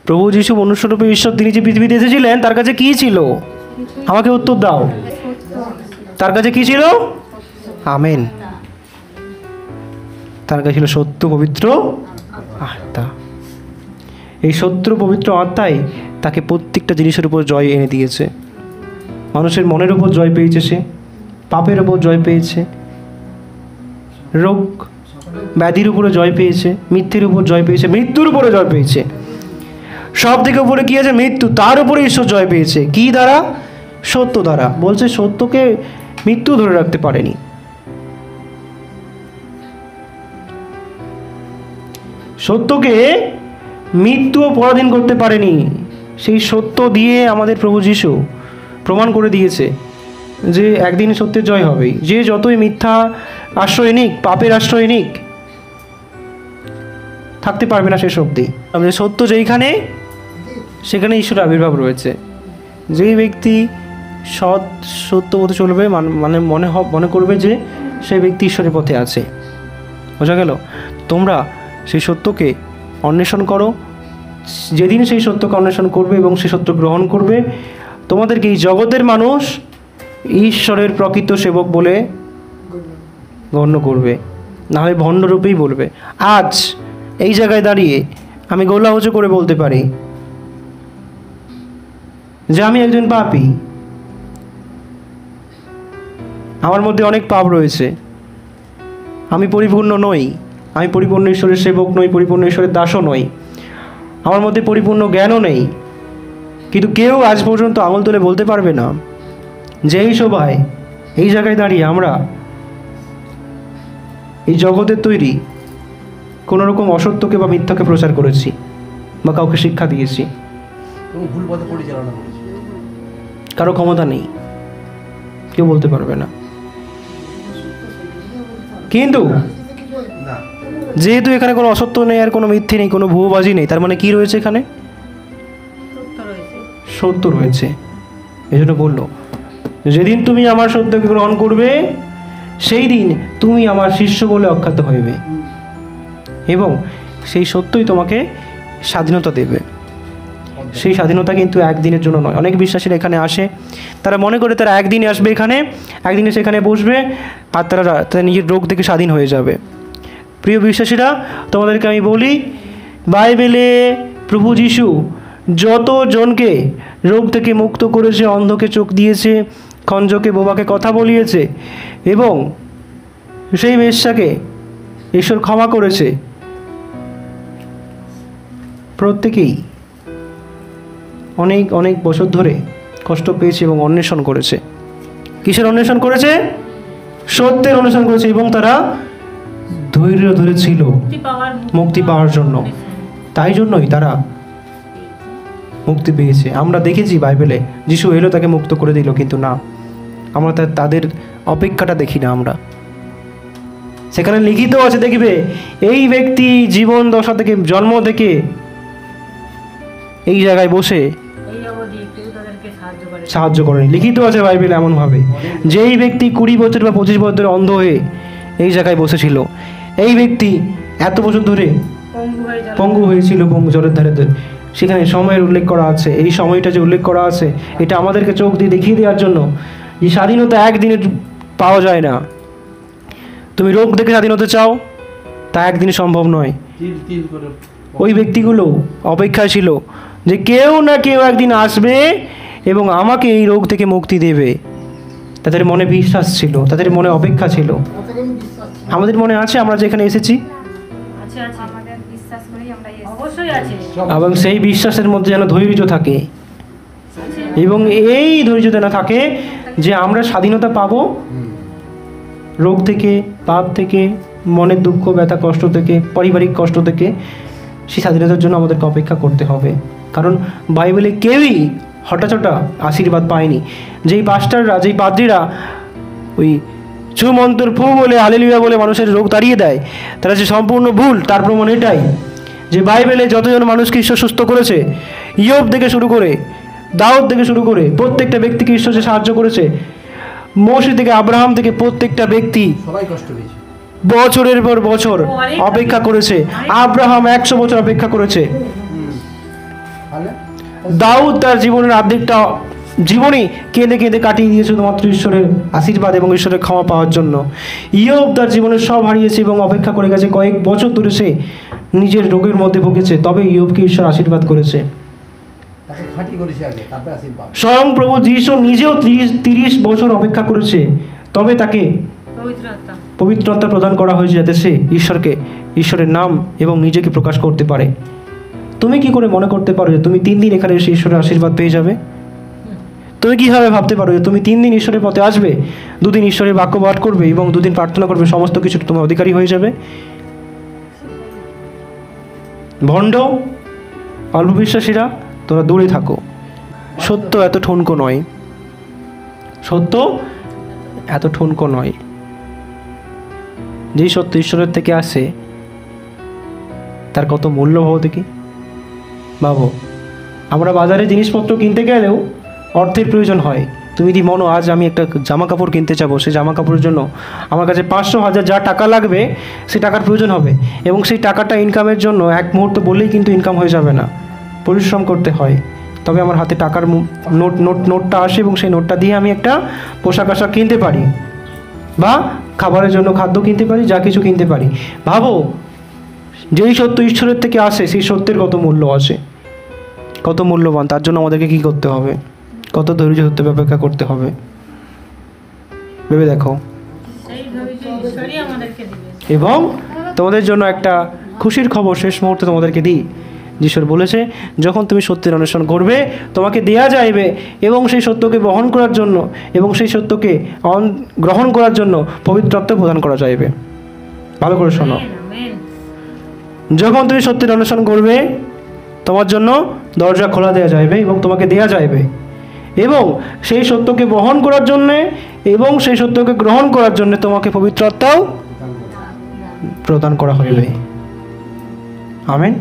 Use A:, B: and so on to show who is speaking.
A: প্রভু যিশু মনুষ্যরূপে ঈশ্বর, তিনি যে পৃথিবীতে এসেছিলেন তার কাছে কি ছিল? আমাকে উত্তর দাও, তার কাছে কি ছিল? আমেন। তার কাছে ছিল সত্য পবিত্র আত্মা। এই সত্য পবিত্র আত্মাই তাকে প্রত্যেকটা জিনিসের উপর জয় এনে দিয়েছে। মানুষের মনের উপর জয় পেয়েছে, সে পাপের উপর জয় পেয়েছে, রোগ ব্যাধির উপরে জয় পেয়েছে, মিথ্যের উপর জয় পেয়েছে, মৃত্যুর উপরে জয় পেয়েছে। সব থেকে উপরে কি আছে? মৃত্যু। তার উপরে ঈশ্বর জয় পেয়েছে কি দ্বারা? সত্য দ্বারা। বলছে সত্যকে মৃত্যু ধরে রাখতে পারেনি। সত্যকে মৃত্যুও পরাধীন করতে পারেনি। সেই সত্য দিয়ে আমাদের প্রভু যিশু প্রমাণ করে দিয়েছে যে একদিন সত্যের জয় হবেই। যে যতই মিথ্যা আশ্রয় নিক, পাপের আশ্রয় নিক, থাকতে পারবে না শেষ অবধি। আমাদের সত্য যেইখানে, সেখানে ঈশ্বরের আবির্ভাব রয়েছে। যেই ব্যক্তি সৎ সত্য পথে চলবে, মানে মনে করবে যে সেই ব্যক্তি ঈশ্বরের পথে আছে। বোঝা গেল? তোমরা সেই সত্যকে অন্বেষণ করো। যেদিন সেই সত্যকে অন্বেষণ করবে এবং সেই সত্য গ্রহণ করবে, তোমাদেরকে এই জগতের মানুষ ঈশ্বরের প্রকৃত সেবক বলে গণ্য করবে, না হয় ভণ্ডরূপেই বলবে। আজ এই জায়গায় দাঁড়িয়ে আমি গলা উঁচু করে বলতে পারি যে আমি একজন পাপী, আমার মধ্যে অনেক পাপ রয়েছে, আমি পরিপূর্ণ নই, আমি পরিপূর্ণ ঈশ্বরের সেবক নই, পরিপূর্ণ ঈশ্বরের দাসও নই, আমার মধ্যে পরিপূর্ণ জ্ঞানও নেই। কিন্তু কেউ আজ পর্যন্ত আঙুল তুলে বলতে পারবে না যে এই সভায়, এই জায়গায় দাঁড়িয়ে আমরা এই জগতের তৈরি কোনো রকম অসত্যকে বা মিথ্যাকে প্রচার করেছি বা কাউকে শিক্ষা দিয়েছি। কারো ক্ষমতা নেই, কেউ বলতে পারবে না। কিন্তু যেহেতু এখানে কোনো অসত্য নেই, আর কোনো মিথ্যে নেই, কোনো ভুয়োবাজি নেই, তার মানে কি রয়েছে? এখানে সত্য রয়েছে। এই জন্য বললো, যেদিন তুমি আমার সত্যকে গ্রহণ করবে, সেই দিন তুমি আমার শিষ্য বলে অখ্যাত হইবে, এবং সেই সত্যই তোমাকে স্বাধীনতা দেবে। সেই স্বাধীনতা কিন্তু একদিনের জন্য নয়। অনেক বিশ্বাসীরা এখানে আসে, তারা মনে করে তারা একদিনে আসবে এখানে, একদিনে সেখানে বসবে, আর তারা নিজের রোগ থেকে স্বাধীন হয়ে যাবে। প্রিয় বিশ্বাসীরা, তোমাদেরকে আমি বলি, বাইবেলে প্রভু যিশু যতজনকে রোগ থেকে মুক্ত করেছে, অন্ধকে চোখ দিয়েছে, খঞ্জকে বোবাকে কথা বলিয়েছে, এবং সেই বেশ্যাকে ঈশ্বর ক্ষমা করেছে, প্রত্যেকেই অনেক অনেক বছর ধরে কষ্ট পেয়েছে এবং অন্বেষণ করেছে। কিসের অন্বেষণ করেছে? সত্যের অন্বেষণ করেছে, এবং তারা ধৈর্য ধরেছিল মুক্তি পাওয়ার জন্য। তাই জন্যই তারা মুক্তি পেয়েছে। আমরা দেখেছি বাইবেলে যিশু এলো, তাকে মুক্ত করে দিল, কিন্তু না, আমরা তাদের অপেক্ষাটা দেখি না। আমরা সেখানে লিখিত আছে, দেখবে এই ব্যক্তি জীবন দশা থেকে, জন্ম থেকে এই জায়গায় বসে সাহায্য করেনি। লিখিত আছে বাইবেলে এমনভাবে, যেই ব্যক্তি 20 বছর বা 25 বছর ধরে অন্ধ হয়ে এই জায়গায় বসেছিল, এই ব্যক্তি এত বছর ধরে পঙ্গু হয়েছিল, জলের ধারে ধরে, সেখানে সময়ের উল্লেখ করা আছে। এই সময়টা যে উল্লেখ করা আছে, এটা আমাদেরকে চোখ দিয়ে দেখিয়ে দেওয়ার জন্য যে স্বাধীনতা একদিনে পাওয়া যায় না। তুমি রোগ থেকে স্বাধীনতা চাও, তা একদিনে সম্ভব নয়। ওই ব্যক্তিগুলো অপেক্ষায় ছিল যে কেউ না কেউ একদিন আসবে এবং আমাকে এই রোগ থেকে মুক্তি দেবে। তাদের মনে বিশ্বাস ছিল, তাদের মনে অপেক্ষা ছিল। আমাদের মনে আছে আমরা যেখানে এসেছি, এবং সেই বিশ্বাসের মধ্যে যেন ধৈর্য থাকে, এবং এই ধৈর্য যেন থাকে যে আমরা স্বাধীনতা পাবো রোগ থেকে, পাপ থেকে, মনের দুঃখ ব্যথা কষ্ট থেকে, পারিবারিক কষ্ট থেকে। সেই স্বাধীনতার জন্য আমাদেরকে অপেক্ষা করতে হবে, কারণ বাইবেলে কেউই হঠাৎ আশীর্বাদ পায়নি। যেই পাস্টাররা, যেই পাদ্রীরা ওই সুমন্তর ফু বলে, হালেলুয়া বলে মানুষের রোগ তাড়িয়ে দেয়, তারা যে সম্পূর্ণ ভুল। তার প্রমাণ এটাই যে বাইবেলে যতজন মানুষকে ঈশ্বর সুস্থ করেছে, ইয়োব থেকে শুরু করে, দাউদ থেকে শুরু করে, প্রত্যেকটা ব্যক্তিকে ঈশ্বর যে সাহায্য করেছে, মোশে থেকে, আব্রাহাম থেকে, প্রত্যেকটা ব্যক্তি সবাই কষ্ট পেয়েছে, বছরের পর বছর অপেক্ষা করেছে। আব্রাহাম 100 বছর অপেক্ষা করেছে, দাউদ তার জীবনের অর্ধেকটা জীবনই কেঁদে কেঁদে কাটিয়ে দিয়েছে শুধুমাত্র ঈশ্বরের আশীর্বাদ এবং ঈশ্বরের ক্ষমা পাওয়ার জন্য। ইয়োব তার জীবনের সব হারিয়েছে এবং অপেক্ষা করে গেছে, কয়েক বছর ধরে সে নিজের রোগের মধ্যে ভুগেছে, তবে ইয়োবকে ঈশ্বর আশীর্বাদ করেছে। স্বয়ং প্রভু যীশু নিজেও 30 বছর অপেক্ষা করেছে, তবে তাকে পবিত্রতা প্রদান করা হয়েছে যাতে সে ঈশ্বরের নাম এবং নিজেকে প্রকাশ করতে পারে। তুমি কি করে মনে করতে পারো যে তুমি 3 দিন এখানে এসে ঈশ্বরের আশীর্বাদ পেয়ে যাবে? তুমি কিভাবে ভাবতে পারো যে তুমি 3 দিন ঈশ্বরের পথে আসবে, 2 দিন ঈশ্বরের বাক্য পাঠ করবে এবং 2 দিন প্রার্থনা করবে, সমস্ত কিছু তোমার অধিকারী হয়ে যাবে? ভণ্ড অল্প বিশ্বাসীরা, তোমরা দূরে থাকো। সত্য এত ঠুনকো নয়, সত্য এত ঠুনকো নয়। যেই সত্য ঈশ্বরের থেকে আসে তার কত মূল্য ভাবো দেখি। ভাবো, আমরা বাজারে জিনিসপত্র কিনতে গেলেও অর্থের প্রয়োজন হয়। তুমি যদি মনো আজ আমি একটা জামা কাপড় কিনতে যাবো, সেই জামা কাপড়ের জন্য আমার কাছে 500, 1000 যা টাকা লাগবে সেই টাকার প্রয়োজন হবে, এবং সেই টাকাটা ইনকামের জন্য এক মুহূর্ত বললেই কিন্তু ইনকাম হয়ে যাবে না, পরিশ্রম করতে হয়। তবে আমার হাতে টাকার নোটটা আসে এবং সেই নোটটা দিয়ে আমি একটা পোশাক আশাক কিনতে পারি বা খাবারের জন্য খাদ্য কিনতে পারি, যা কিছু কিনতে পারি। ভাবো, যেই সত্য ঈশ্বরের থেকে আসে সেই সত্যের কত মূল্য আছে, কত মূল্যবান। তার জন্য আমাদেরকে কী করতে হবে? কত ধৈর্য ধরতে অপেক্ষা করতে হবে, ভেবে দেখো। এবং তোমাদের জন্য একটা খুশির খবর শেষ মুহূর্তে তোমাদেরকে দিই। ঈশ্বর বলেছে, যখন তুমি সত্যের অন্বেষণ করবে তোমাকে দেয়া যাইবে, এবং সেই সত্যকে বহন করার জন্য এবং সেই সত্যকে গ্রহণ করার জন্য পবিত্রত্ব প্রদান করা যাইবে। ভালো করে শোনো, যখন তুমি সত্যের অন্বেষণ করবে তোমার জন্য দরজা খোলা দেওয়া যাইবে এবং তোমাকে দেয়া যাইবে, এবং সেই সত্যকে বহন করার জন্যে এবং সেই সত্যকে গ্রহণ করার জন্য তোমাকে পবিত্র আত্মাও প্রদান করা হইবে। আমেন।